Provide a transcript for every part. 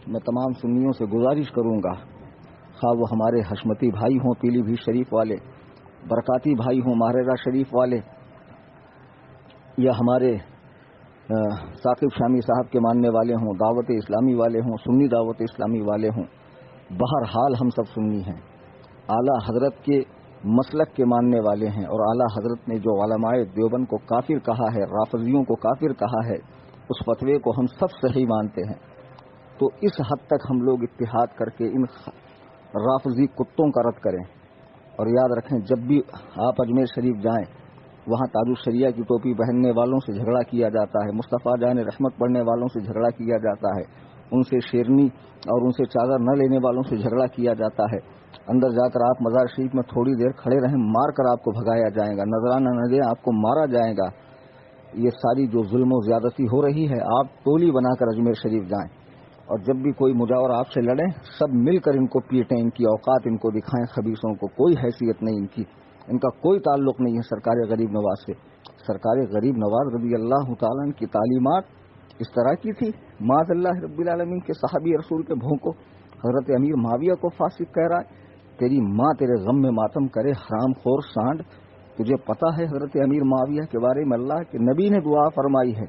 میں تمام سنیوں سے گزارش کروں گا، خواہ وہ ہمارے حشمتی بھائی ہوں پیلی بھیت شریف والے، برکاتی بھائی ہوں ماہرہ شریف والے، یا ہمارے ثاقب شامی صاحب کے ماننے والے ہوں، دعوت اسلامی والے ہوں، سنی دعوت اسلامی والے ہوں، بہرحال ہم سب سنی ہیں، اعلیٰ حضرت کے مسلک کے ماننے والے ہیں، اور اعلیٰ حضرت نے جو علماء دیوبند کو کافر کہا ہے، رافضیوں کو کافر کہا ہے، اس فتوے کو ہم سب صحیح مانتے ہیں۔ تو اس حد تک ہم لوگ اتحاد کر کے ان رافضی کتوں کا رد کریں، اور یاد رکھیں جب بھی آپ اجمیر شریف جائیں وہاں تاج الشریعہ کی ٹوپی پہننے والوں سے جھگڑا کیا جاتا ہے، مصطفیٰ جان رحمت پڑھنے والوں سے جھگڑا کیا جاتا ہے، ان سے شیرنی اور ان سے چادر نہ لینے والوں سے جھگڑا کیا جاتا ہے، اندر جا کر آپ مزار شریف میں تھوڑی دیر کھڑے رہیں، مار کر آپ کو بھگایا جائے گا، نذرانہ نہ دیں آپ کو مارا جائے گا۔ یہ ساری جو ظلم و زیادتی ہو رہی ہے، آپ ٹولی بنا کر اجمیر شریف جائیں، اور جب بھی کوئی مجاور آپ سے لڑیں سب مل کر ان کو پیٹیں، ان کی اوقات ان کو دکھائیں، خبیثوں کو کوئی حیثیت نہیں ان کی، ان کا کوئی تعلق نہیں ہے سرکار غریب نواز سے۔ سرکار غریب نواز رضی اللہ تعالیٰ کی تعلیمات اس طرح کی تھی، معاذ اللہ رب العالمین کے صحابی رسول کے بھونکو حضرت امیر معاویہ کو فاسق کہہ رہا ہے، تیری ماں تیرے غم میں ماتم کرے حرام خور سانڈ۔ تجھے پتا ہے حضرت امیر معاویہ کے بارے میں اللہ کے نبی نے دعا فرمائی ہے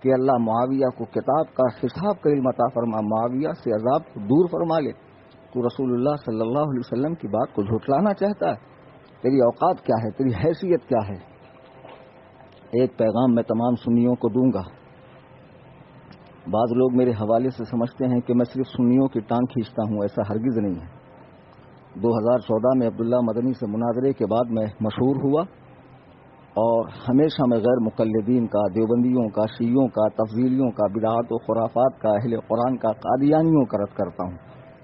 کہ اللہ معاویہ کو کتاب کا حساب کا علم عطا فرما، معاویہ سے عذاب کو دور فرما لے۔ تو رسول اللہ صلی اللہ علیہ وسلم کی بات کو جھٹلانا چاہتا ہے؟ تیری اوقات کیا ہے، تیری حیثیت کیا ہے؟ ایک پیغام میں تمام سنیوں کو دوں گا۔ بعض لوگ میرے حوالے سے سمجھتے ہیں کہ میں صرف سنیوں کی ٹانگ کھینچتا ہوں، ایسا ہرگز نہیں ہے۔ 2014 میں عبداللہ مدنی سے مناظرے کے بعد میں مشہور ہوا، اور ہمیشہ میں غیر مقلدین کا، دیوبندیوں کا، شیعوں کا، تفضیلیوں کا، بدعات و خرافات کا، اہل قرآن کا، قادیانیوں کا رد کرتا ہوں۔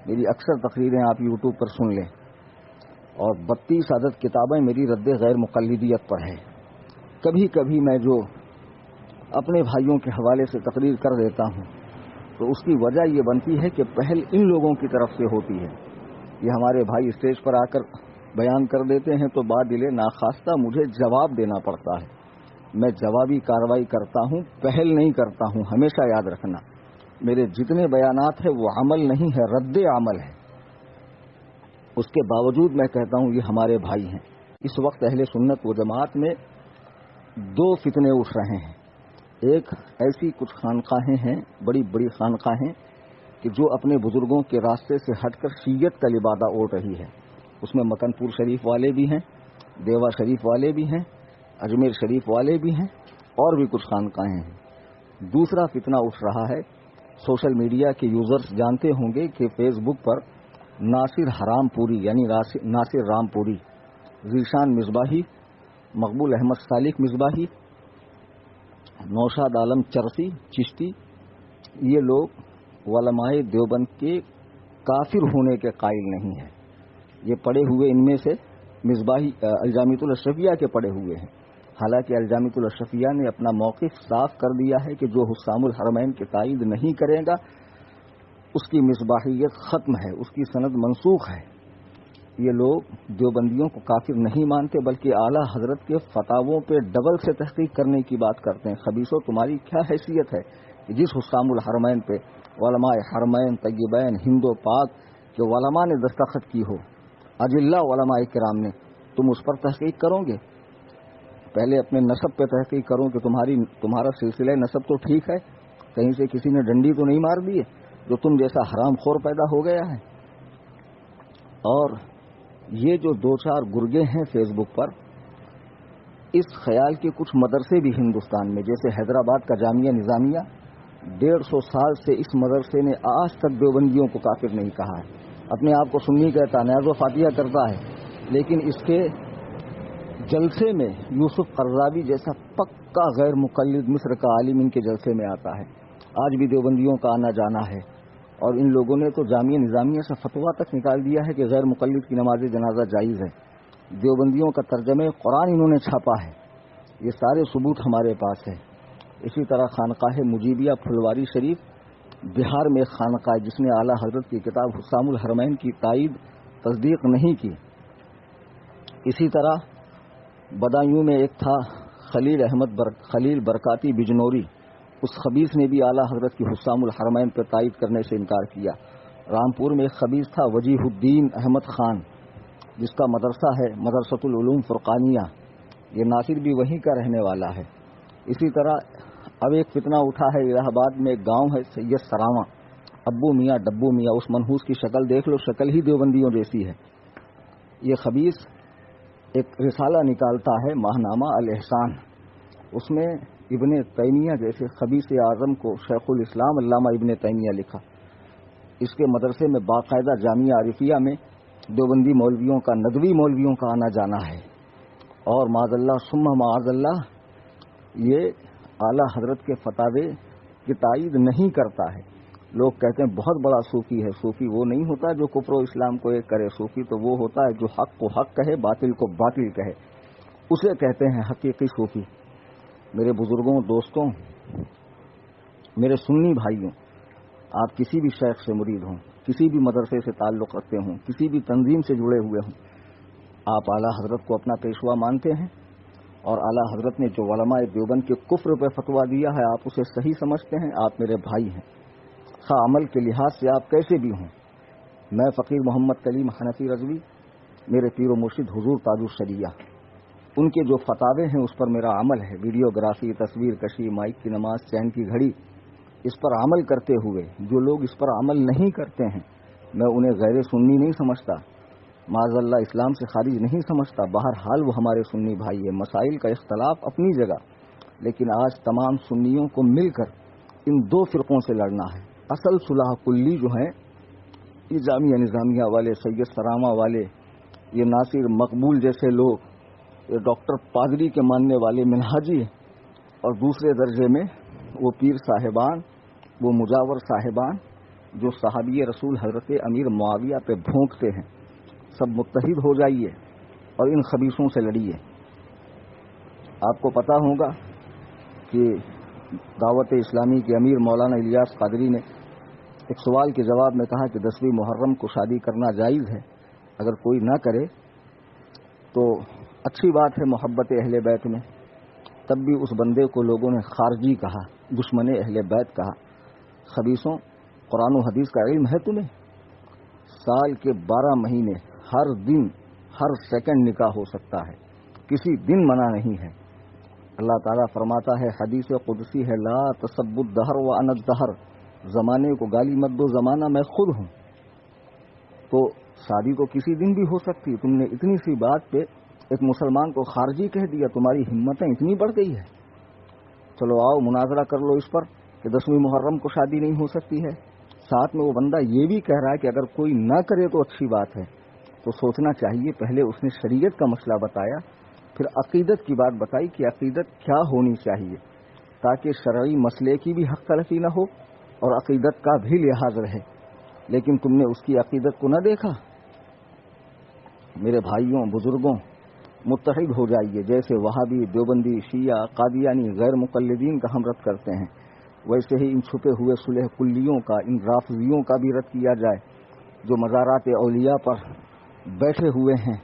میری اکثر تقریریں آپ یوٹیوب پر سن لیں، اور 32 عدد کتابیں میری رد غیر مقلدیت پر ہے۔ کبھی کبھی میں جو اپنے بھائیوں کے حوالے سے تقریر کر دیتا ہوں تو اس کی وجہ یہ بنتی ہے کہ پہل ان لوگوں کی طرف سے ہوتی ہے۔ یہ ہمارے بھائی اسٹیج پر آ کر بیان کر دیتے ہیں تو بادل ناخواستہ مجھے جواب دینا پڑتا ہے، میں جوابی کارروائی کرتا ہوں، پہل نہیں کرتا ہوں۔ ہمیشہ یاد رکھنا میرے جتنے بیانات ہیں وہ عمل نہیں ہے، رد عمل ہے۔ اس کے باوجود میں کہتا ہوں یہ ہمارے بھائی ہیں۔ اس وقت اہل سنت و جماعت میں دو فتنے اٹھ رہے ہیں۔ ایک ایسی کچھ خانقاہیں ہیں، بڑی بڑی خانقاہیں کہ جو اپنے بزرگوں کے راستے سے ہٹ کر شیعت کا لبادہ اوڑھ رہی ہے۔ اس میں مکن پور شریف والے بھی ہیں، دیوا شریف والے بھی ہیں، اجمیر شریف والے بھی ہیں، اور بھی کچھ خانقاہیں ہیں۔ دوسرا فتنہ اٹھ رہا ہے، سوشل میڈیا کے یوزرز جانتے ہوں گے کہ فیس بک پر ناصر حرام پوری یعنی ناصر رام پوری، ذیشان مصباحی، مقبول احمد صالح مصباحی، نوشاد عالم چرسی چشتی، یہ لوگ علماء دیوبند کے کافر ہونے کے قائل نہیں ہیں۔ یہ پڑھے ہوئے ان میں سے مصباحی الجامعۃ الاشرفیہ کے پڑھے ہوئے ہیں، حالانکہ الجامعۃ الاشرفیہ نے اپنا موقف صاف کر دیا ہے کہ جو حسام الحرمین کی تائید نہیں کرے گا اس کی مصباحیت ختم ہے، اس کی سند منسوخ ہے۔ یہ لوگ دیوبندیوں کو کافر نہیں مانتے بلکہ اعلیٰ حضرت کے فتاووں پہ ڈبل سے تحقیق کرنے کی بات کرتے ہیں۔ خبیثو تمہاری کیا حیثیت ہے کہ جس حسام الحرمین پہ علماء حرمین طیبین ہند و پاک کے علماء نے دستخط کی ہو، اجلہ علماء کرام نے، تم اس پر تحقیق کرو گے؟ پہلے اپنے نسب پہ تحقیق کرو کہ تمہارا سلسلہ نسب تو ٹھیک ہے، کہیں سے کسی نے ڈنڈی تو نہیں مار دی ہے جو تم جیسا حرام خور پیدا ہو گیا ہے۔ اور یہ جو دو چار گرگے ہیں فیس بک پر، اس خیال کے کچھ مدرسے بھی ہندوستان میں، جیسے حیدرآباد کا جامعہ نظامیہ 150 سال سے اس مدرسے نے آج تک دیوبندیوں کو کافر نہیں کہا ہے، اپنے آپ کو سنی کہتا، نیاز و فاتحہ کرتا ہے، لیکن اس کے جلسے میں یوسف قرضاوی جیسا پکا غیر مقلد مصر کا عالم ان کے جلسے میں آتا ہے۔ آج بھی دیوبندیوں کا آنا جانا ہے، اور ان لوگوں نے تو جامعہ نظامیہ سے فتویٰ تک نکال دیا ہے کہ غیر مقلد کی نماز جنازہ جائز ہے۔ دیوبندیوں کا ترجمہ قرآن انہوں نے چھاپا ہے، یہ سارے ثبوت ہمارے پاس ہے۔ اسی طرح خانقاہ مجیبیہ پھلواری شریف بہار میں ایک خانقاہ جس نے اعلیٰ حضرت کی کتاب حسام الحرمین کی تائید تصدیق نہیں کی۔ اسی طرح بدایوں میں ایک تھا خلیل برکاتی بجنوری، اس خبیث نے بھی اعلیٰ حضرت کی حسام الحرمین پر تائید کرنے سے انکار کیا۔ رامپور میں ایک خبیث تھا وجیہ الدین احمد خان، جس کا مدرسہ ہے مدرسۃ العلوم فرقانیہ، یہ ناصر بھی وہیں کا رہنے والا ہے۔ اسی طرح اب ایک فتنہ اٹھا ہے، الہ آباد میں ایک گاؤں ہے سید سراواں، ابو میاں ڈبو میاں، اس منحوس کی شکل دیکھ لو، شکل ہی دیوبندیوں جیسی ہے۔ یہ خبیث ایک رسالہ نکالتا ہے ماہنامہ الاحسان، اس میں ابن تیمیہ جیسے خبیث اعظم کو شیخ الاسلام علامہ ابن تیمیہ لکھا۔ اس کے مدرسے میں باقاعدہ جامعہ عارفیہ میں دیوبندی مولویوں کا، ندوی مولویوں کا آنا جانا ہے، اور معاذ اللہ ثم معاذ اللہ یہ اعلیٰ حضرت کے فتاوے کی تائید نہیں کرتا ہے۔ لوگ کہتے ہیں بہت بڑا صوفی ہے۔ صوفی وہ نہیں ہوتا جو کفر و اسلام کو ایک کرے، صوفی تو وہ ہوتا ہے جو حق کو حق کہے، باطل کو باطل کہے، اسے کہتے ہیں حقیقی صوفی۔ میرے بزرگوں، دوستوں، میرے سنی بھائیوں، آپ کسی بھی شیخ سے مرید ہوں، کسی بھی مدرسے سے تعلق رکھتے ہوں، کسی بھی تنظیم سے جڑے ہوئے ہوں، آپ اعلیٰ حضرت کو اپنا پیشوا مانتے ہیں، اور اعلیٰ حضرت نے جو علماء دیوبند کے کفر پہ فتویٰ دیا ہے آپ اسے صحیح سمجھتے ہیں، آپ میرے بھائی ہیں، خواہ عمل کے لحاظ سے آپ کیسے بھی ہوں۔ میں فقیر محمد کلیم حنفی رضوی، میرے پیر و مرشد حضور تاج الشریعہ، ان کے جو فتاوے ہیں اس پر میرا عمل ہے۔ ویڈیوگرافی، تصویر کشی، مائک کی نماز، چین کی گھڑی، اس پر عمل کرتے ہوئے جو لوگ اس پر عمل نہیں کرتے ہیں میں انہیں غیر سنی نہیں سمجھتا، معاذ اللہ اسلام سے خارج نہیں سمجھتا۔ بہرحال وہ ہمارے سنی بھائی ہیں، مسائل کا اختلاف اپنی جگہ، لیکن آج تمام سنیوں کو مل کر ان دو فرقوں سے لڑنا ہے۔ اصل صلح کلی جو ہیں یہ جامعہ نظامیہ والے، سید سراواں والے، یہ ناصر مقبول جیسے لوگ، یہ ڈاکٹر پادری کے ماننے والے منہاجی، اور دوسرے درجے میں وہ پیر صاحبان، وہ مجاور صاحبان جو صحابی رسول حضرت امیر معاویہ پہ بھونکتے ہیں، سب متحد ہو جائیے اور ان خبیثوں سے لڑیے۔ آپ کو پتا ہوگا کہ دعوت اسلامی کے امیر مولانا الیاس قادری نے ایک سوال کے جواب میں کہا کہ 10ویں محرم کو شادی کرنا جائز ہے، اگر کوئی نہ کرے تو اچھی بات ہے محبت اہل بیت میں۔ تب بھی اس بندے کو لوگوں نے خارجی کہا، دشمن اہل بیت کہا۔ خبیثوں، قرآن و حدیث کا علم ہے تمہیں؟ سال کے 12 مہینے ہر دن ہر سیکنڈ نکاح ہو سکتا ہے، کسی دن منع نہیں ہے۔ اللہ تعالیٰ فرماتا ہے، حدیث قدسی ہے، لا تسبوا الدہر وانا الدہر، زمانے کو گالی مت دو، زمانہ میں خود ہوں۔ تو شادی تو کسی دن بھی ہو سکتی، تم نے اتنی سی بات پہ ایک مسلمان کو خارجی کہہ دیا، تمہاری ہمتیں اتنی بڑھ گئی ہے۔ چلو آؤ مناظرہ کر لو اس پر کہ 10ویں محرم کو شادی نہیں ہو سکتی ہے۔ ساتھ میں وہ بندہ یہ بھی کہہ رہا ہے کہ اگر کوئی نہ کرے تو اچھی بات ہے، تو سوچنا چاہیے پہلے اس نے شریعت کا مسئلہ بتایا، پھر عقیدت کی بات بتائی کہ عقیدت کیا ہونی چاہیے، تاکہ شرعی مسئلے کی بھی حق تلفی نہ ہو اور عقیدت کا بھی لحاظ رہے۔ لیکن تم نے اس کی عقیدت کو نہ دیکھا۔ میرے بھائیوں، بزرگوں، متحد ہو جائیے۔ جیسے وہابی، دیوبندی، شیعہ، قادیانی، غیر مقلدین کا ہم رد کرتے ہیں، ویسے ہی ان چھپے ہوئے صلح کلیوں کا، ان رافضیوں کا بھی رد کیا جائے جو مزارات اولیاء پر بیٹھے ہوئے ہیں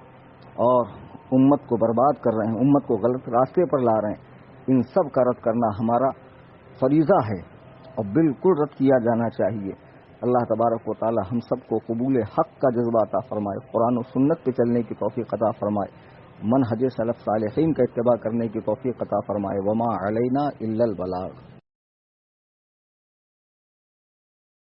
اور امت کو برباد کر رہے ہیں، امت کو غلط راستے پر لا رہے ہیں۔ ان سب کا رد کرنا ہمارا فریضہ ہے اور بالکل رد کیا جانا چاہیے۔ اللہ تبارک و تعالی ہم سب کو قبول حق کا جذبہ عطا فرمائے، قرآن و سنت پہ چلنے کی توفیق عطا فرمائے، منہج سلف صالحین کا اتباع کرنے کی توفیق عطا فرمائے۔ وما علینا الا البلاغ۔